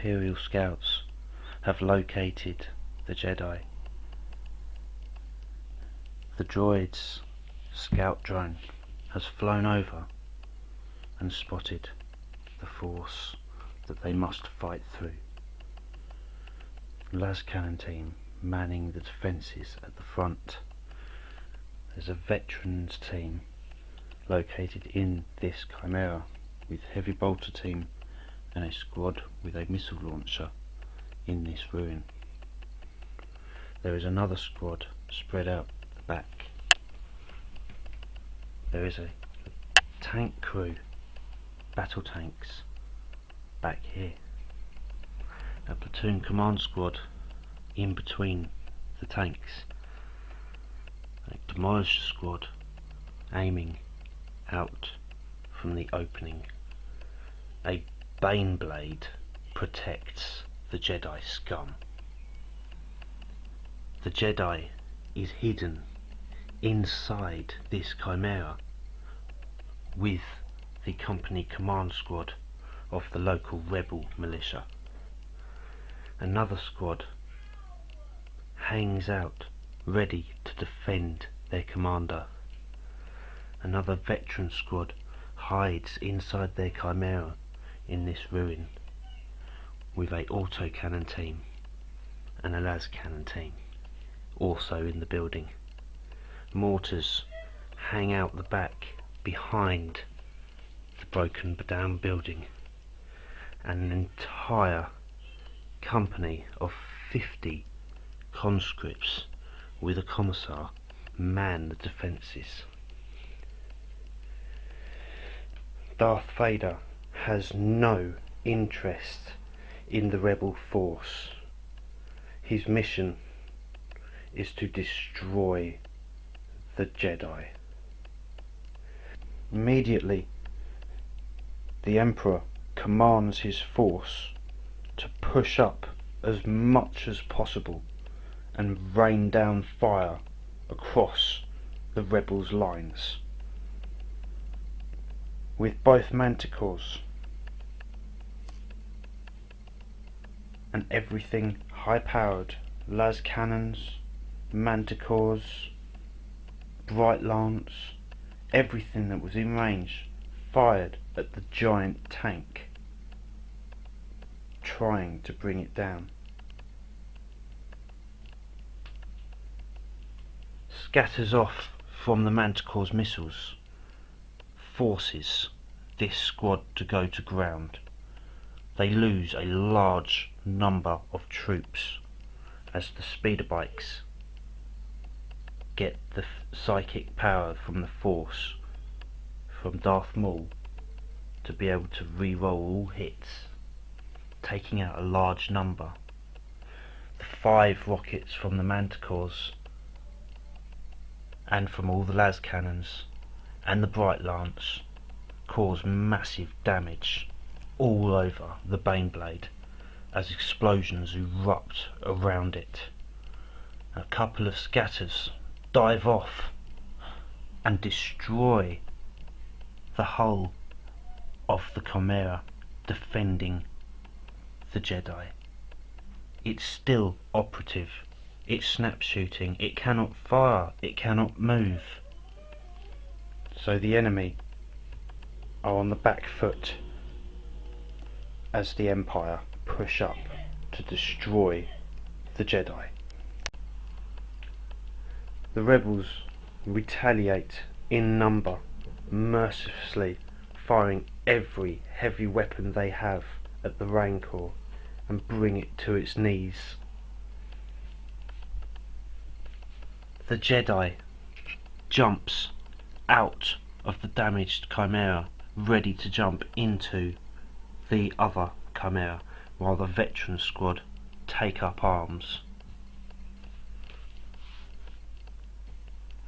imperial scouts have located the Jedi. The droid's scout drone has flown over and spotted the force that they must fight through. Las Cannon team manning the defences at the front. There's a veterans team located in this Chimera with heavy bolter team and a squad with a missile launcher in this ruin. There is another squad spread out the back. There is a tank crew, battle tanks, back here. A platoon command squad in between the tanks. A demolisher squad aiming out from the opening. A Bane blade protects the Jedi scum. The Jedi is hidden inside this Chimera with the company command squad of the local rebel militia. Another squad hangs out ready to defend their commander. Another veteran squad hides inside their Chimera in this ruin with a autocannon team and a las cannon team also in the building. Mortars hang out the back behind the broken down building, and an entire company of 50 conscripts with a commissar man the defences. Darth Vader has no interest in the rebel force. His mission is to destroy the Jedi. Immediately, the Emperor commands his force to push up as much as possible and rain down fire across the rebels' lines. With both manticores and everything high-powered, las cannons, manticores, bright lance, everything that was in range fired at the giant tank, trying to bring it down. Scatters off from the manticore's missiles forces this squad to go to ground. They lose a large number of troops as the speeder bikes get the psychic power from the force from Darth Maul to be able to re-roll all hits, taking out a large number. The 5 rockets from the manticores and from all the las cannons and the bright lance cause massive damage all over the Bane blade as explosions erupt around it. A couple of scatters dive off and destroy the hull of the Chimera defending the Jedi. It's still operative. It's snap shooting. It cannot fire. It cannot move. So the enemy are on the back foot as the Empire push up to destroy the Jedi. The rebels retaliate in number, mercilessly firing every heavy weapon they have at the Rancor and bring it to its knees. The Jedi jumps out of the damaged Chimera, ready to jump into the other Chimera, while the veteran squad take up arms.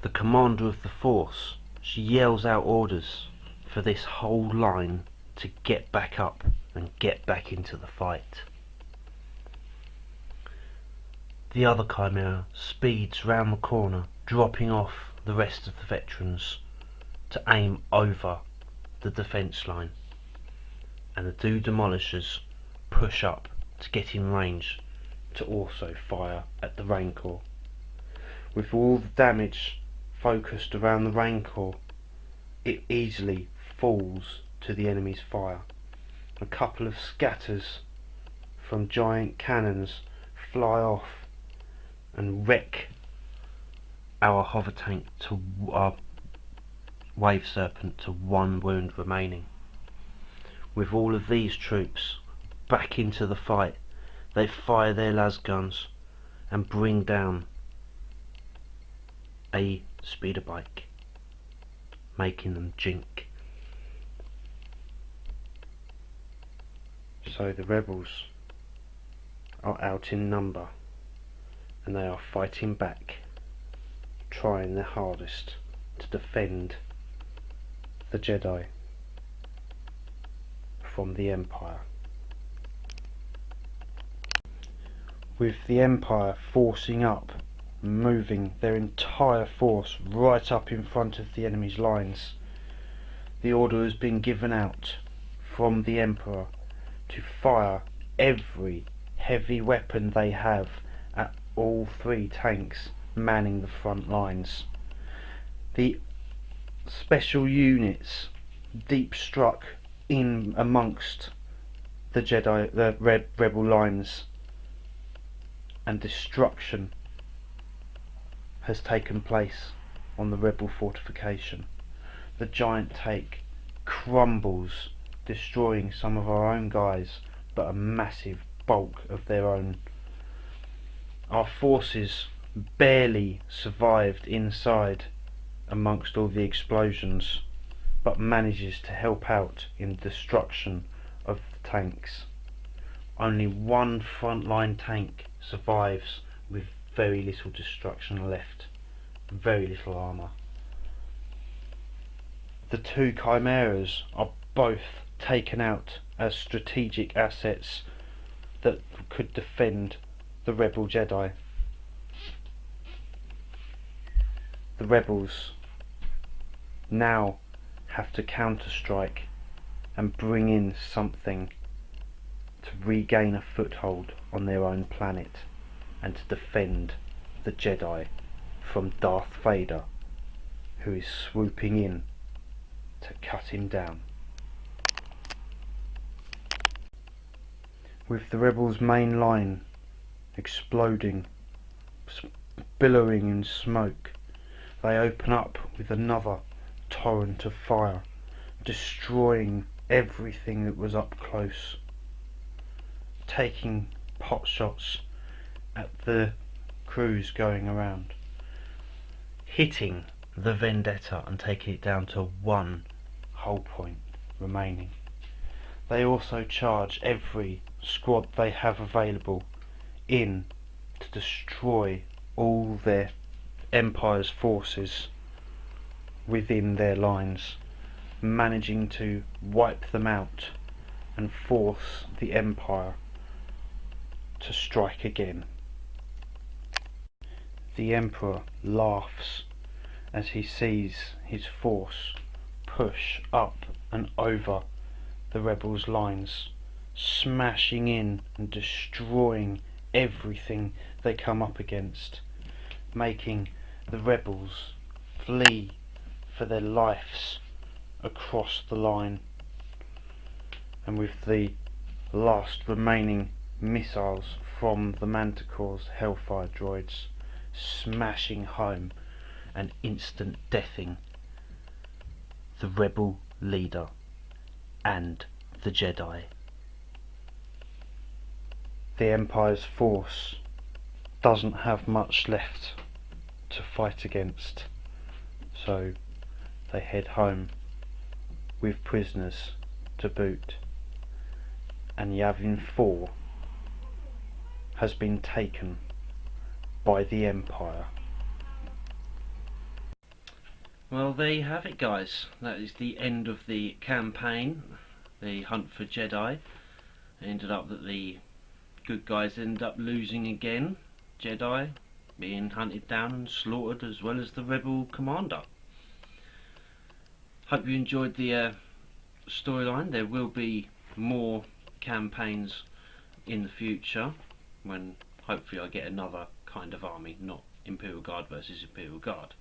The commander of the force, she yells out orders for this whole line to get back up and get back into the fight. The other Chimera speeds round the corner, dropping off the rest of the veterans to aim over the defence line, and the 2 demolishers push up to get in range to also fire at the Rancor. With all the damage focused around the Rancor, it easily falls to the enemy's fire. A couple of scatters from giant cannons fly off and wreck our hover tank to our wave serpent to 1 wound remaining. With all of these troops back into the fight, they fire their las guns and bring down a speeder bike, making them jink. So the rebels are out in number and they are fighting back, trying their hardest to defend the Jedi from the Empire. With the Empire forcing up, moving their entire force right up in front of the enemy's lines, the order has been given out from the Emperor to fire every heavy weapon they have at all 3 tanks manning the front lines. The special units deep struck in amongst the rebel lines, and destruction has taken place on the rebel fortification. The giant tank crumbles, destroying some of our own guys, but a massive bulk of their own. Our forces barely survived inside amongst all the explosions, but manages to help out in destruction of the tanks. Only 1 frontline tank survives with very little destruction left, very little armour. The 2 chimeras are both taken out as strategic assets that could defend the rebel Jedi. The rebels now have to counter-strike and bring in something to regain a foothold on their own planet and to defend the Jedi from Darth Vader, who is swooping in to cut him down. With the rebels' main line exploding, billowing in smoke, they open up with another torrent of fire, destroying everything that was up close, taking pot shots at the crews going around, hitting the Vendetta and taking it down to 1 hull point remaining. They also charge every squad they have available in to destroy all their Empire's forces within their lines, managing to wipe them out and force the Empire to strike again. The Emperor laughs as he sees his force push up and over the rebels' lines, smashing in and destroying everything they come up against, making the rebels flee for their lives across the line. And with the last remaining missiles from the Manticore's Hellfire droids smashing home and instant deathing the rebel leader and the Jedi. The Empire's force doesn't have much left to fight against, so they head home with prisoners to boot, and Yavin 4 has been taken by the Empire. Well, there you have it, guys. That is the end of the campaign, the hunt for Jedi. It ended up that the good guys ended up losing again. Jedi being hunted down and slaughtered, as well as the rebel commander. Hope you enjoyed the storyline. There will be more campaigns in the future, when hopefully I get another kind of army, not Imperial Guard versus Imperial Guard.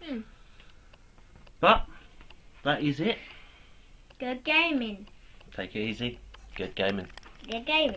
But that is it. Good gaming. Take it easy. Good gaming. Good gaming.